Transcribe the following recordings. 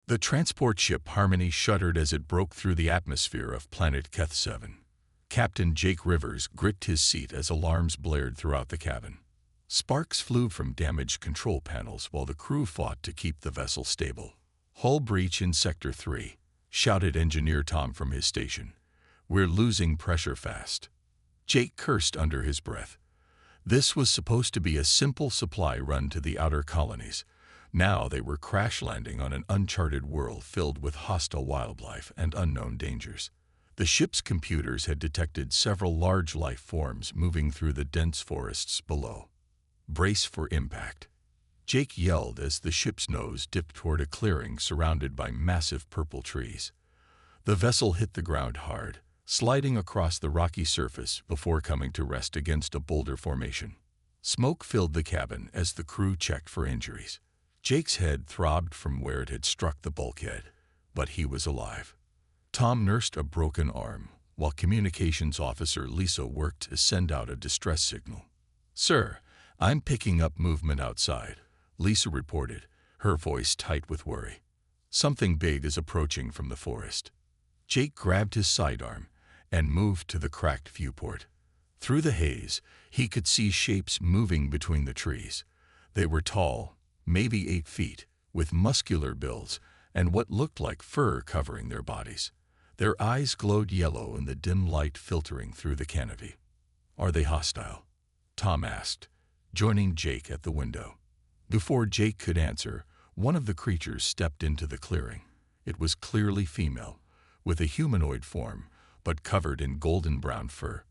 The transport ship Harmony shuddered as it broke through the atmosphere of planet Keth 7. Captain Jake Rivers gripped his seat as alarms blared throughout the cabin. Sparks flew from damaged control panels while the crew fought to keep the vessel stable. "Hull breach in Sector 3, shouted Engineer Tom from his station. "We're losing pressure fast." Jake cursed under his breath. This was supposed to be a simple supply run to the outer colonies. Now they were crash-landing on an uncharted world filled with hostile wildlife and unknown dangers. The ship's computers had detected several large life forms moving through the dense forests below. "Brace for impact," Jake yelled as the ship's nose dipped toward a clearing surrounded by massive purple trees. The vessel hit the ground hard, sliding across the rocky surface before coming to rest against a boulder formation. Smoke filled the cabin as the crew checked for injuries. Jake's head throbbed from where it had struck the bulkhead, but he was alive. Tom nursed a broken arm, while Communications Officer Lisa worked to send out a distress signal. "Sir, I'm picking up movement outside," Lisa reported, her voice tight with worry. "Something big is approaching from the forest." Jake grabbed his sidearm and moved to the cracked viewport. Through the haze, he could see shapes moving between the trees. They were tall, maybe 8 feet, with muscular builds and what looked like fur covering their bodies. Their eyes glowed yellow in the dim light filtering through the canopy. "Are they hostile?" Tom asked, joining Jake at the window. Before Jake could answer, one of the creatures stepped into the clearing. It was clearly female, with a humanoid form, but covered in golden-brown fur.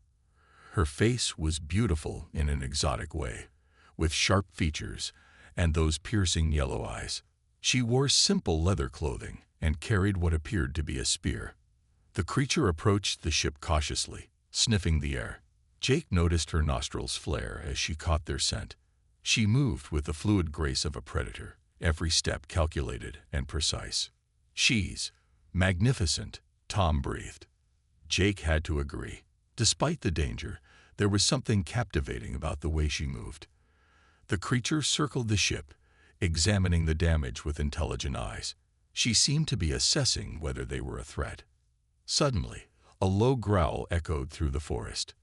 Her face was beautiful in an exotic way, with sharp features and those piercing yellow eyes. She wore simple leather clothing and carried what appeared to be a spear. The creature approached the ship cautiously, sniffing the air. Jake noticed her nostrils flare as she caught their scent. She moved with the fluid grace of a predator, every step calculated and precise. "She's magnificent," Tom breathed. Jake had to agree. Despite the danger, there was something captivating about the way she moved. The creature circled the ship, examining the damage with intelligent eyes. She seemed to be assessing whether they were a threat. Suddenly, a low growl echoed through the forest.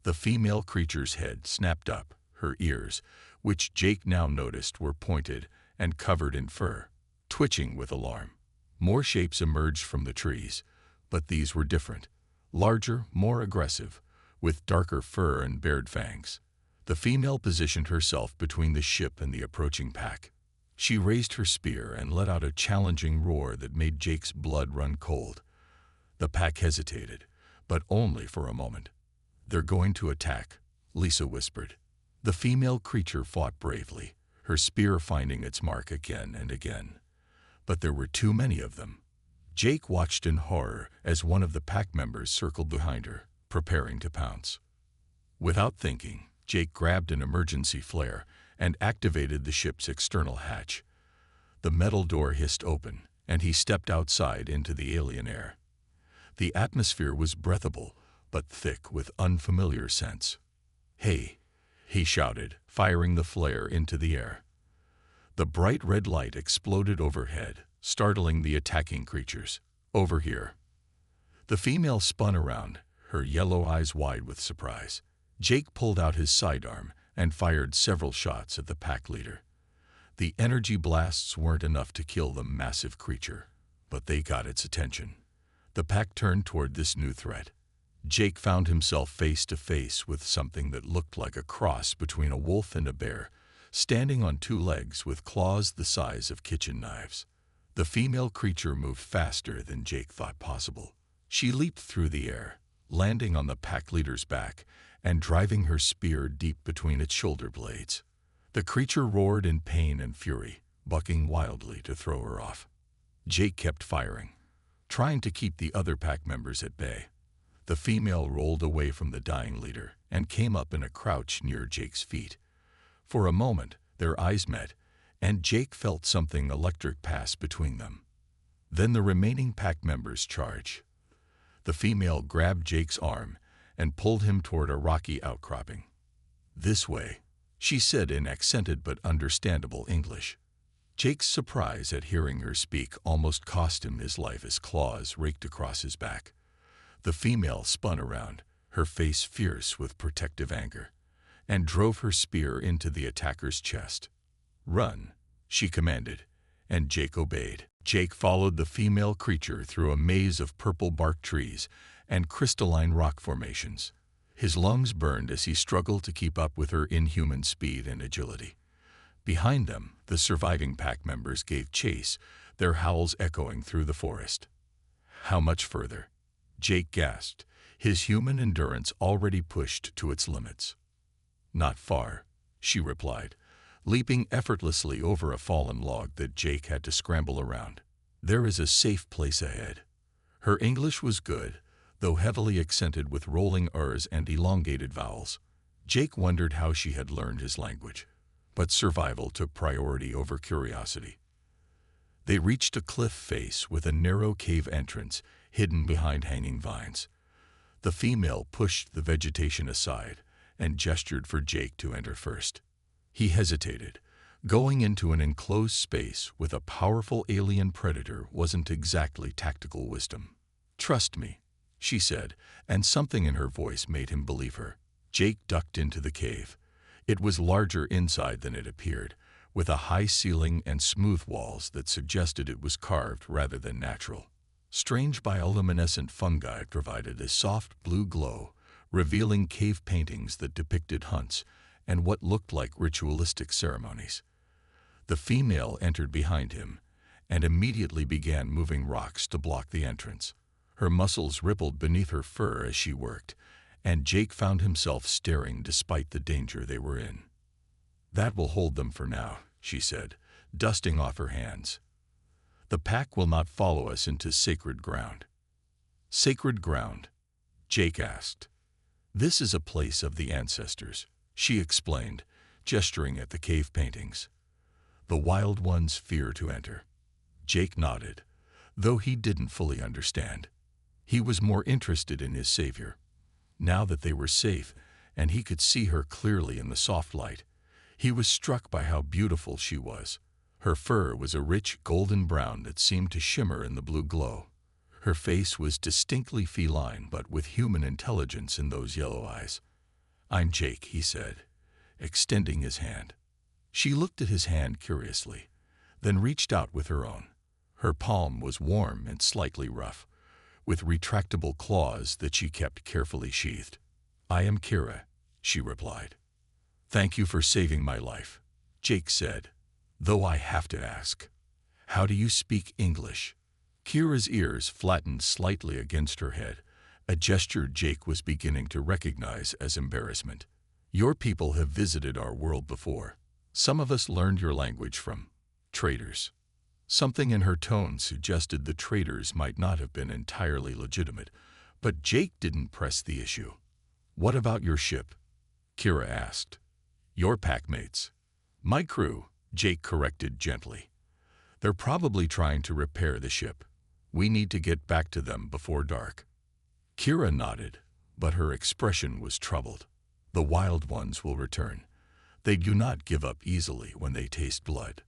The female creature's head snapped up, her ears, which Jake now noticed were pointed and covered in fur, twitching with alarm. More shapes emerged from the trees, but these were different. Larger, more aggressive, with darker fur and bared fangs. The female positioned herself between the ship and the approaching pack. She raised her spear and let out a challenging roar that made Jake's blood run cold. The pack hesitated, but only for a moment. "They're going to attack," Lisa whispered. The female creature fought bravely, her spear finding its mark again and again. But there were too many of them. Jake watched in horror as one of the pack members circled behind her, preparing to pounce. Without thinking, Jake grabbed an emergency flare and activated the ship's external hatch. The metal door hissed open, and he stepped outside into the alien air. The atmosphere was breathable, but thick with unfamiliar scents. "Hey!" he shouted, firing the flare into the air. The bright red light exploded overhead, startling the attacking creatures. "Over here." The female spun around, her yellow eyes wide with surprise. Jake pulled out his sidearm and fired several shots at the pack leader. The energy blasts weren't enough to kill the massive creature, but they got its attention. The pack turned toward this new threat. Jake found himself face to face with something that looked like a cross between a wolf and a bear, standing on 2 legs with claws the size of kitchen knives. The female creature moved faster than Jake thought possible. She leaped through the air, landing on the pack leader's back and driving her spear deep between its shoulder blades. The creature roared in pain and fury, bucking wildly to throw her off. Jake kept firing, trying to keep the other pack members at bay. The female rolled away from the dying leader and came up in a crouch near Jake's feet. For a moment, their eyes met, and Jake felt something electric pass between them. Then the remaining pack members charged. The female grabbed Jake's arm and pulled him toward a rocky outcropping. "This way," she said in accented but understandable English. Jake's surprise at hearing her speak almost cost him his life as claws raked across his back. The female spun around, her face fierce with protective anger, and drove her spear into the attacker's chest. "Run," she commanded, and Jake obeyed. Jake followed the female creature through a maze of purple bark trees and crystalline rock formations. His lungs burned as he struggled to keep up with her inhuman speed and agility. Behind them, the surviving pack members gave chase, their howls echoing through the forest. How much further? Jake gasped, his human endurance already pushed to its limits. "Not far," she replied, leaping effortlessly over a fallen log that Jake had to scramble around. "There is a safe place ahead." Her English was good, though heavily accented with rolling R's and elongated vowels. Jake wondered how she had learned his language, but survival took priority over curiosity. They reached a cliff face with a narrow cave entrance hidden behind hanging vines. The female pushed the vegetation aside and gestured for Jake to enter first. He hesitated. Going into an enclosed space with a powerful alien predator wasn't exactly tactical wisdom. "Trust me," she said, and something in her voice made him believe her. Jake ducked into the cave. It was larger inside than it appeared, with a high ceiling and smooth walls that suggested it was carved rather than natural. Strange bioluminescent fungi provided a soft blue glow, revealing cave paintings that depicted hunts and what looked like ritualistic ceremonies. The female entered behind him and immediately began moving rocks to block the entrance. Her muscles rippled beneath her fur as she worked, and Jake found himself staring despite the danger they were in. "That will hold them for now," she said, dusting off her hands. "The pack will not follow us into sacred ground." "Sacred ground?" Jake asked. "This is a place of the ancestors," she explained, gesturing at the cave paintings. "The wild ones fear to enter." Jake nodded, though he didn't fully understand. He was more interested in his savior. Now that they were safe, and he could see her clearly in the soft light, he was struck by how beautiful she was. Her fur was a rich golden brown that seemed to shimmer in the blue glow. Her face was distinctly feline, but with human intelligence in those yellow eyes. "I'm Jake," he said, extending his hand. She looked at his hand curiously, then reached out with her own. Her palm was warm and slightly rough, with retractable claws that she kept carefully sheathed. "I am Kira," she replied. "Thank you for saving my life," Jake said, "though I have to ask, how do you speak English?" Kira's ears flattened slightly against her head, a gesture Jake was beginning to recognize as embarrassment. "Your people have visited our world before. Some of us learned your language from traders." Something in her tone suggested the traders might not have been entirely legitimate, but Jake didn't press the issue. "What about your ship?" Kira asked. "Your packmates." "My crew," Jake corrected gently. "They're probably trying to repair the ship. We need to get back to them before dark." Kira nodded, but her expression was troubled. "The wild ones will return. They do not give up easily when they taste blood."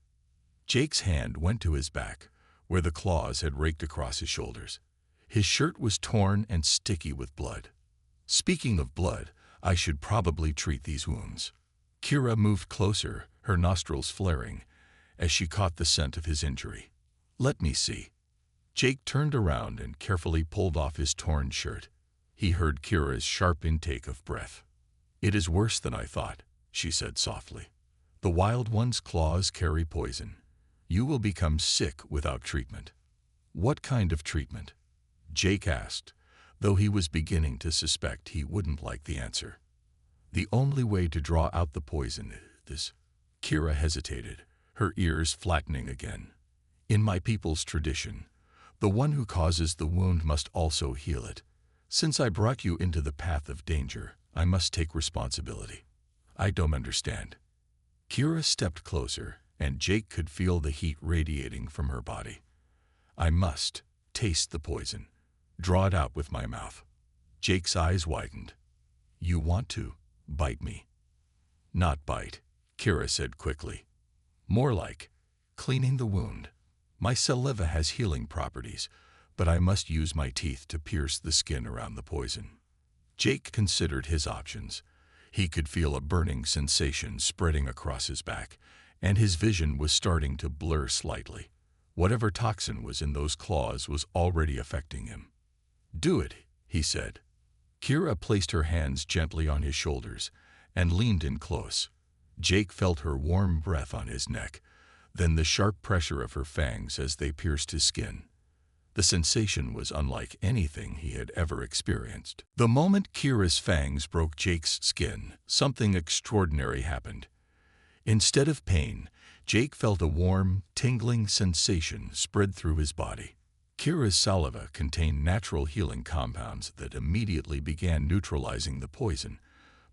Jake's hand went to his back, where the claws had raked across his shoulders. His shirt was torn and sticky with blood. "Speaking of blood, I should probably treat these wounds." Kira moved closer, her nostrils flaring, as she caught the scent of his injury. "Let me see." Jake turned around and carefully pulled off his torn shirt. He heard Kira's sharp intake of breath. "It is worse than I thought," she said softly. "The wild one's claws carry poison. You will become sick without treatment." "What kind of treatment?" Jake asked, though he was beginning to suspect he wouldn't like the answer. "The only way to draw out the poison is—" Kira hesitated, her ears flattening again. "In my people's tradition, the one who causes the wound must also heal it. Since I brought you into the path of danger, I must take responsibility." "I don't understand." Kira stepped closer, and Jake could feel the heat radiating from her body. "I must taste the poison, draw it out with my mouth." Jake's eyes widened. "You want to bite me?" "Not bite," Kira said quickly. "More like cleaning the wound. My saliva has healing properties, but I must use my teeth to pierce the skin around the poison. Jake considered his options. He could feel a burning sensation spreading across his back, and his vision was starting to blur slightly. Whatever toxin was in those claws was already affecting him. "Do it," he said. Kira placed her hands gently on his shoulders and leaned in close. Jake felt her warm breath on his neck, then the sharp pressure of her fangs as they pierced his skin. The sensation was unlike anything he had ever experienced. The moment Kira's fangs broke Jake's skin, something extraordinary happened. Instead of pain, Jake felt a warm, tingling sensation spread through his body. Kira's saliva contained natural healing compounds that immediately began neutralizing the poison,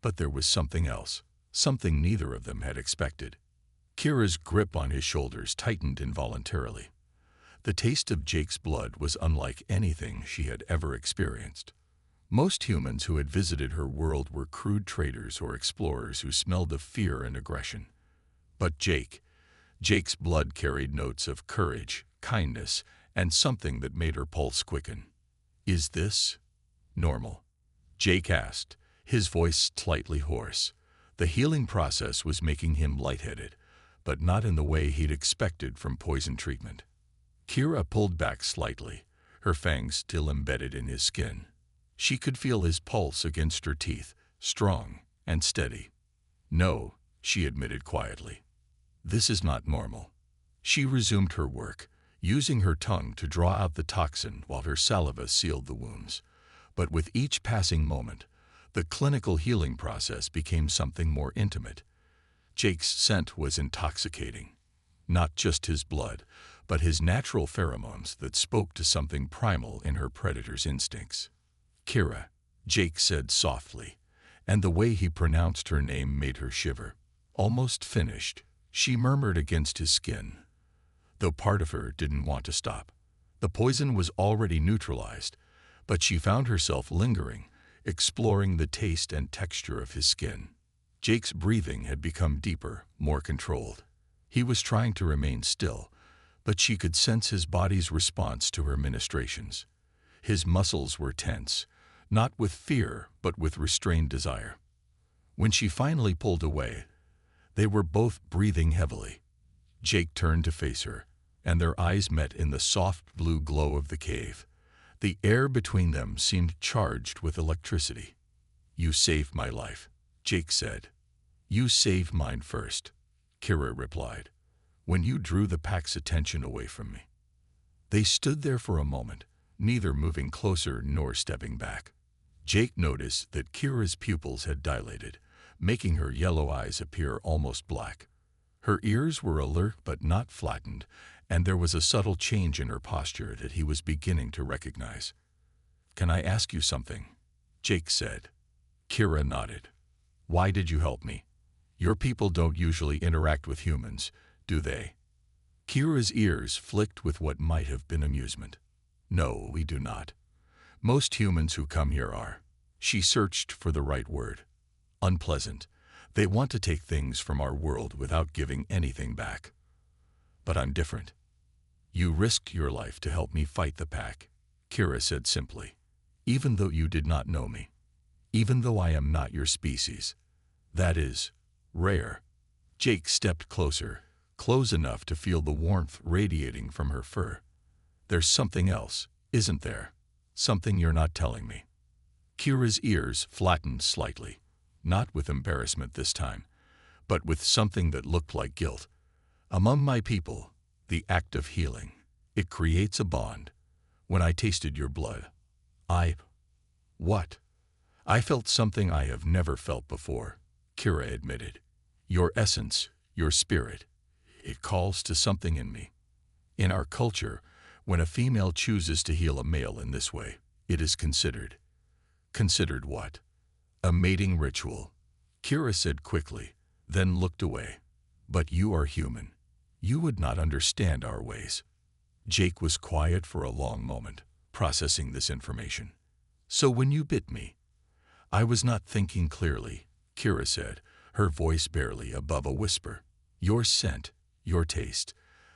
but there was something else, something neither of them had expected. Kira's grip on his shoulders tightened involuntarily. The taste of Jake's blood was unlike anything she had ever experienced. Most humans who had visited her world were crude traders or explorers who smelled of fear and aggression. But Jake's blood carried notes of courage, kindness, and something that made her pulse quicken. "Is this normal?" Jake asked, his voice slightly hoarse. The healing process was making him lightheaded, but not in the way he'd expected from poison treatment. Kira pulled back slightly, her fangs still embedded in his skin. She could feel his pulse against her teeth, strong and steady. "No," she admitted quietly. "This is not normal." She resumed her work, using her tongue to draw out the toxin while her saliva sealed the wounds. But with each passing moment, the clinical healing process became something more intimate. Jake's scent was intoxicating. Not just his blood, but his natural pheromones that spoke to something primal in her predator's instincts. "Kira," Jake said softly, and the way he pronounced her name made her shiver. Almost finished, she murmured against his skin, though part of her didn't want to stop. The poison was already neutralized, but she found herself lingering, exploring the taste and texture of his skin. Jake's breathing had become deeper, more controlled. He was trying to remain still, but she could sense his body's response to her ministrations. His muscles were tense, not with fear, but with restrained desire. When she finally pulled away, they were both breathing heavily. Jake turned to face her, and their eyes met in the soft blue glow of the cave. The air between them seemed charged with electricity. "You saved my life," Jake said. "You saved mine first," Kira replied, "when you drew the pack's attention away from me." They stood there for a moment, neither moving closer nor stepping back. Jake noticed that Kira's pupils had dilated, making her yellow eyes appear almost black. Her ears were alert but not flattened, and there was a subtle change in her posture that he was beginning to recognize. "Can I ask you something?" Jake said. Kira nodded. "Why did you help me? Your people don't usually interact with humans, do they?" Kira's ears flicked with what might have been amusement. "No, we do not. Most humans who come here are," she searched for the right word, "unpleasant. They want to take things from our world without giving anything back. But I'm different. You risked your life to help me fight the pack," Kira said simply, "even though you did not know me. Even though I am not your species. That is rare." Jake stepped closer, close enough to feel the warmth radiating from her fur. "There's something else, isn't there? Something you're not telling me." Kira's ears flattened slightly, not with embarrassment this time, but with something that looked like guilt. "Among my people, the act of healing, it creates a bond. When I tasted your blood, What? I felt something I have never felt before," Kira admitted. "Your essence, your spirit. It calls to something in me. In our culture, when a female chooses to heal a male in this way, it is considered." "Considered what?" "A mating ritual," Kira said quickly, then looked away. "But you are human. You would not understand our ways." Jake was quiet for a long moment, processing this information. "So when you bit me, I was not thinking clearly," Kira said, her voice barely above a whisper. "Your scent, your taste,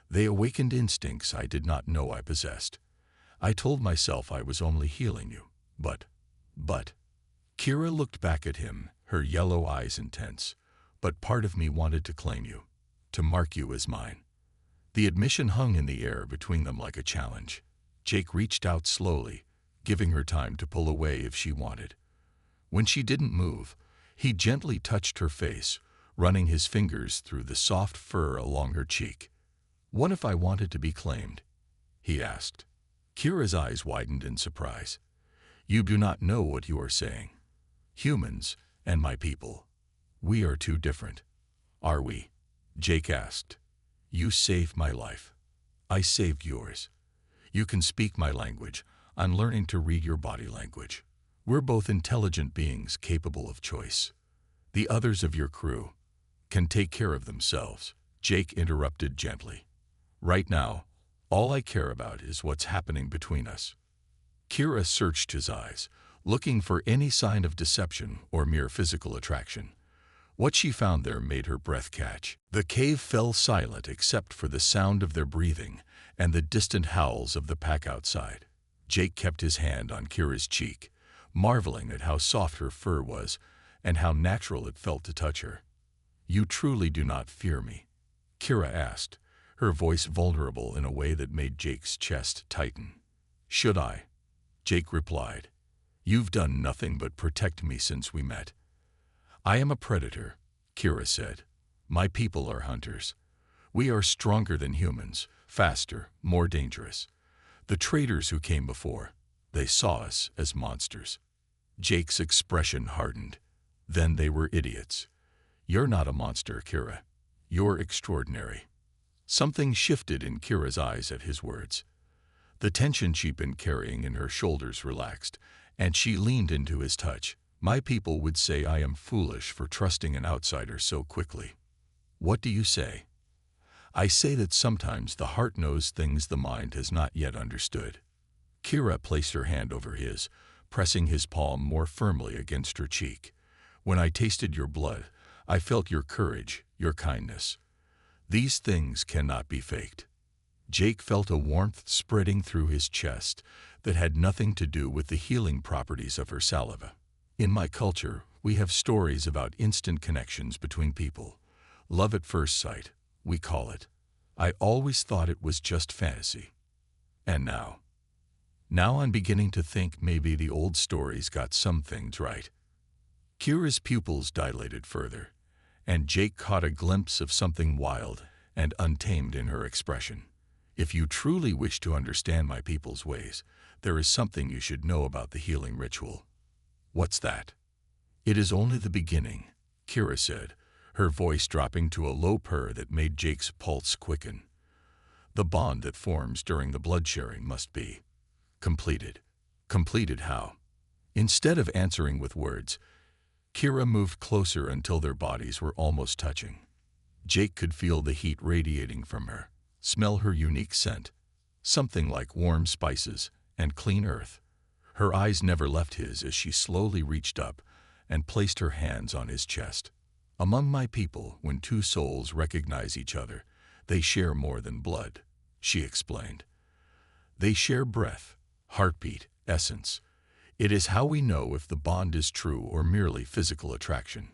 They awakened instincts I did not know I possessed. I told myself I was only healing you, but... Kira looked back at him, her yellow eyes intense. But part of me wanted to claim you, to mark you as mine. The admission hung in the air between them like a challenge. Jake reached out slowly, giving her time to pull away if she wanted. When she didn't move, he gently touched her face, running his fingers through the soft fur along her cheek. "What if I wanted to be claimed?" he asked. Kira's eyes widened in surprise. "You do not know what you are saying. Humans, and my people. We are too different." "Are we?" Jake asked. "You saved my life. I saved yours. You can speak my language. I'm learning to read your body language. We're both intelligent beings capable of choice. The others of your crew can take care of themselves," Jake interrupted gently. "Right now, all I care about is what's happening between us." Kira searched his eyes, looking for any sign of deception or mere physical attraction. What she found there made her breath catch. The cave fell silent except for the sound of their breathing and the distant howls of the pack outside. Jake kept his hand on Kira's cheek, marveling at how soft her fur was and how natural it felt to touch her. "You truly do not fear me?" Kira asked, her voice vulnerable in a way that made Jake's chest tighten. "Should I?" Jake replied. "You've done nothing but protect me since we met." "I am a predator," Kira said. "My people are hunters. We are stronger than humans, faster, more dangerous. The traders who came before, they saw us as monsters." Jake's expression hardened. "Then they were idiots. You're not a monster, Kira. You're extraordinary." Something shifted in Kira's eyes at his words. The tension she'd been carrying in her shoulders relaxed, and she leaned into his touch. "My people would say I am foolish for trusting an outsider so quickly." "What do you say?" "I say that sometimes the heart knows things the mind has not yet understood." Kira placed her hand over his, pressing his palm more firmly against her cheek. "When I tasted your blood, I felt your courage, your kindness. These things cannot be faked." Jake felt a warmth spreading through his chest that had nothing to do with the healing properties of her saliva. "In my culture, we have stories about instant connections between people. Love at first sight, we call it. I always thought it was just fantasy. And now I'm beginning to think maybe the old stories got some things right." Kira's pupils dilated further, and Jake caught a glimpse of something wild and untamed in her expression. "If you truly wish to understand my people's ways, there is something you should know about the healing ritual." "What's that?" "It is only the beginning," Kira said, her voice dropping to a low purr that made Jake's pulse quicken. "The bond that forms during the blood sharing must be completed." "Completed how?" Instead of answering with words, Kira moved closer until their bodies were almost touching. Jake could feel the heat radiating from her, smell her unique scent, something like warm spices and clean earth. Her eyes never left his as she slowly reached up and placed her hands on his chest. "Among my people, when two souls recognize each other, they share more than blood," she explained. "They share breath, heartbeat, essence. It is how we know if the bond is true or merely physical attraction."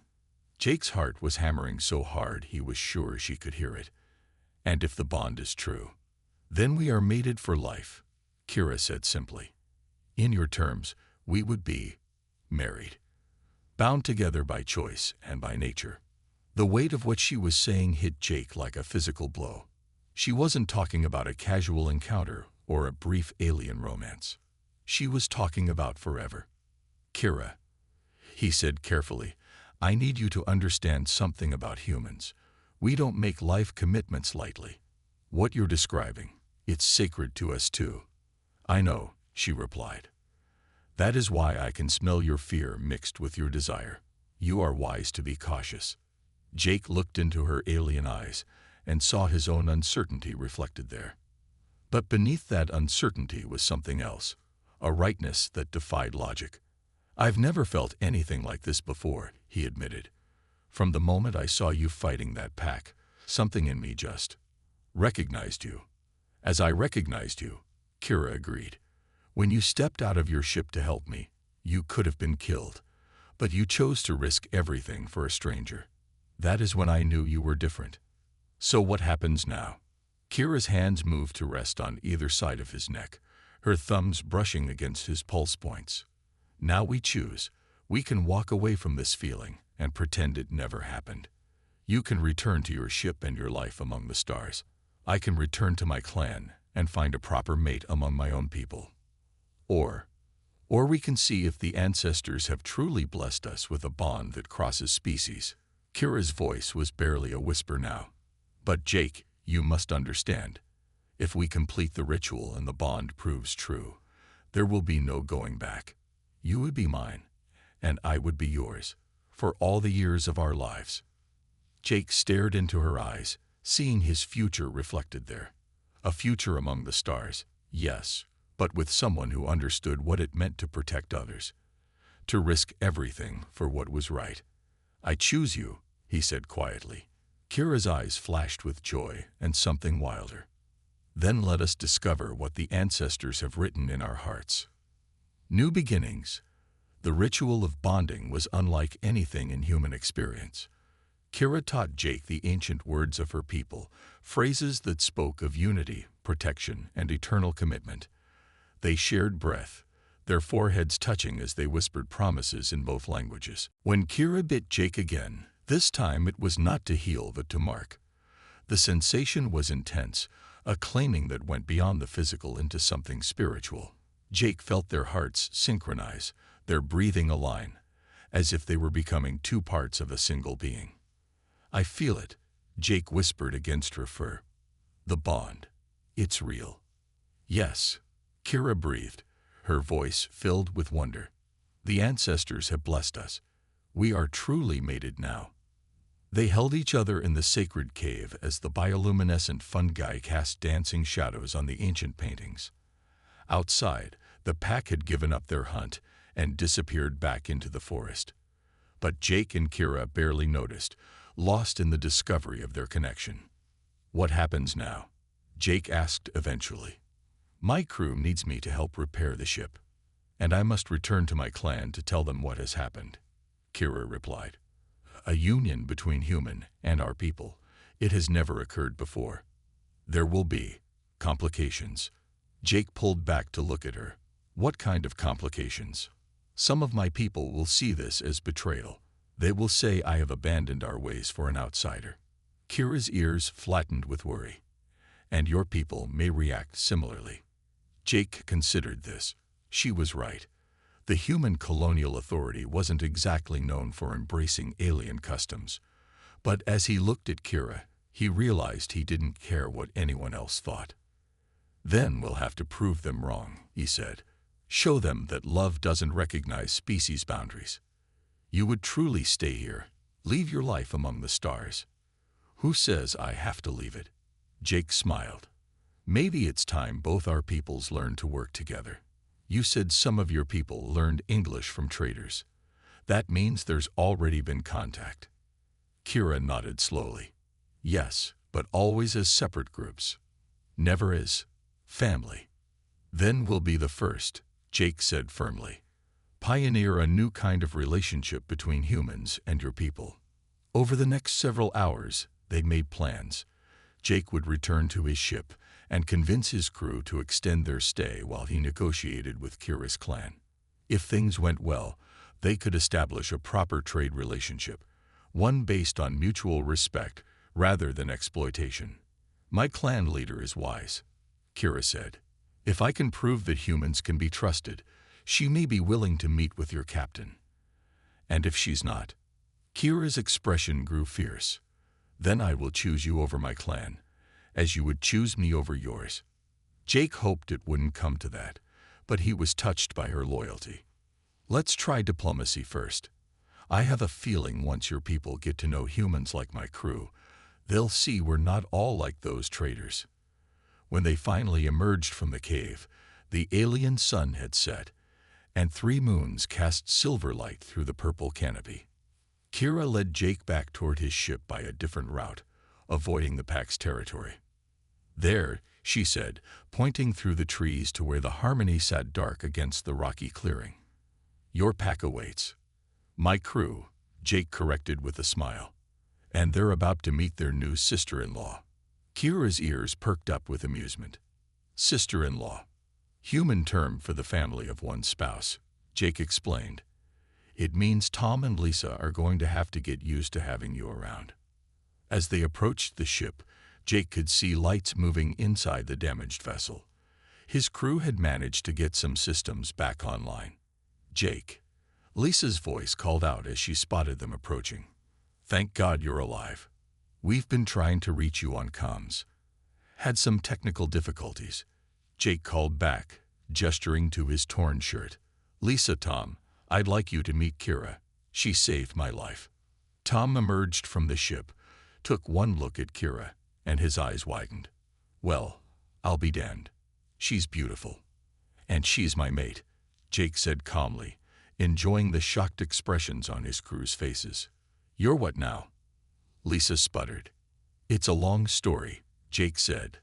Jake's heart was hammering so hard he was sure she could hear it. "And if the bond is true, then we are mated for life," Kira said simply. "In your terms, we would be married, bound together by choice and by nature." The weight of what she was saying hit Jake like a physical blow. She wasn't talking about a casual encounter or a brief alien romance. She was talking about forever. "Kira," he said carefully, "I need you to understand something about humans. We don't make life commitments lightly. What you're describing, it's sacred to us too." "I know," she replied. "That is why I can smell your fear mixed with your desire. You are wise to be cautious." Jake looked into her alien eyes and saw his own uncertainty reflected there. But beneath that uncertainty was something else, a rightness that defied logic. "I've never felt anything like this before," he admitted. "From the moment I saw you fighting that pack, something in me just Recognized you. As I recognized you, Kira agreed. When you stepped out of your ship to help me, you could have been killed, but you chose to risk everything for a stranger. That is when I knew you were different. So what happens now? Kira's hands moved to rest on either side of his neck, her thumbs brushing against his pulse points. Now we choose. We can walk away from this feeling and pretend it never happened. You can return to your ship and your life among the stars. I can return to my clan and find a proper mate among my own people. Or we can see if the ancestors have truly blessed us with a bond that crosses species. Kira's voice was barely a whisper now. But Jake, you must understand. If we complete the ritual and the bond proves true, there will be no going back. You would be mine, and I would be yours, for all the years of our lives. Jake stared into her eyes, seeing his future reflected there. A future among the stars, yes, but with someone who understood what it meant to protect others, to risk everything for what was right. I choose you, he said quietly. Kira's eyes flashed with joy and something wilder. Then let us discover what the ancestors have written in our hearts. New beginnings. The ritual of bonding was unlike anything in human experience. Kira taught Jake the ancient words of her people, phrases that spoke of unity, protection, and eternal commitment. They shared breath, their foreheads touching as they whispered promises in both languages. When Kira bit Jake again, this time it was not to heal but to mark. The sensation was intense, a claiming that went beyond the physical into something spiritual. Jake felt their hearts synchronize, their breathing align, as if they were becoming two parts of a single being. I feel it, Jake whispered against her fur. The bond. It's real. Yes, Kira breathed, her voice filled with wonder. The ancestors have blessed us. We are truly mated now. They held each other in the sacred cave as the bioluminescent fungi cast dancing shadows on the ancient paintings. Outside, the pack had given up their hunt and disappeared back into the forest. But Jake and Kira barely noticed, lost in the discovery of their connection. What happens now? Jake asked eventually. My crew needs me to help repair the ship, and I must return to my clan to tell them what has happened, Kira replied. A union between human and our people. It has never occurred before. There will be complications. Jake pulled back to look at her. What kind of complications? Some of my people will see this as betrayal. They will say I have abandoned our ways for an outsider. Kira's ears flattened with worry. And your people may react similarly. Jake considered this. She was right. The human colonial authority wasn't exactly known for embracing alien customs. But as he looked at Kira, he realized he didn't care what anyone else thought. Then we'll have to prove them wrong, he said. Show them that love doesn't recognize species boundaries. You would truly stay here, leave your life among the stars. Who says I have to leave it? Jake smiled. Maybe it's time both our peoples learn to work together. You said some of your people learned English from traders. That means there's already been contact. Kira nodded slowly. Yes, but always as separate groups. Never as family. Then we'll be the first, Jake said firmly. Pioneer a new kind of relationship between humans and your people. Over the next several hours, they made plans. Jake would return to his ship and convince his crew to extend their stay while he negotiated with Kira's clan. If things went well, they could establish a proper trade relationship, one based on mutual respect rather than exploitation. My clan leader is wise, Kira said. If I can prove that humans can be trusted, she may be willing to meet with your captain. And if she's not? Kira's expression grew fierce. Then I will choose you over my clan, as you would choose me over yours. Jake hoped it wouldn't come to that, but he was touched by her loyalty. Let's try diplomacy first. I have a feeling once your people get to know humans like my crew, they'll see we're not all like those traders. When they finally emerged from the cave, the alien sun had set, and 3 moons cast silver light through the purple canopy. Kira led Jake back toward his ship by a different route, avoiding the pack's territory. There, she said, pointing through the trees to where the Harmony sat dark against the rocky clearing. Your pack awaits. My crew, Jake corrected with a smile. And they're about to meet their new sister-in-law. Kira's ears perked up with amusement. Sister-in-law. Human term for the family of one spouse, Jake explained. It means Tom and Lisa are going to have to get used to having you around. As they approached the ship, Jake could see lights moving inside the damaged vessel. His crew had managed to get some systems back online. Jake. Lisa's voice called out as she spotted them approaching. Thank God you're alive. We've been trying to reach you on comms. Had some technical difficulties. Jake called back, gesturing to his torn shirt. Lisa, Tom, I'd like you to meet Kira. She saved my life. Tom emerged from the ship, took one look at Kira, and his eyes widened. Well, I'll be damned. She's beautiful. And she's my mate, Jake said calmly, enjoying the shocked expressions on his crew's faces. You're what now? Lisa sputtered. It's a long story, Jake said,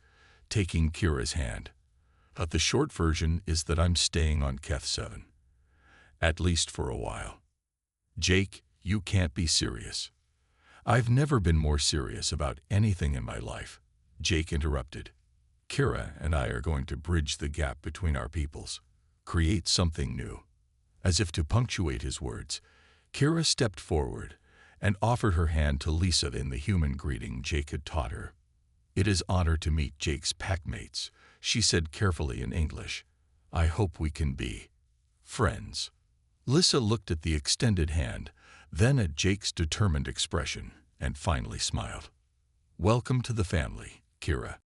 taking Kira's hand. But the short version is that I'm staying on Keth 7. At least for a while. Jake, you can't be serious. I've never been more serious about anything in my life, Jake interrupted. Kira and I are going to bridge the gap between our peoples, create something new. As if to punctuate his words, Kira stepped forward and offered her hand to Lisa in the human greeting Jake had taught her. It is an honor to meet Jake's packmates, she said carefully in English. I hope we can be friends. Lisa looked at the extended hand, then at Jake's determined expression, and finally smiled. Welcome to the family, Kira.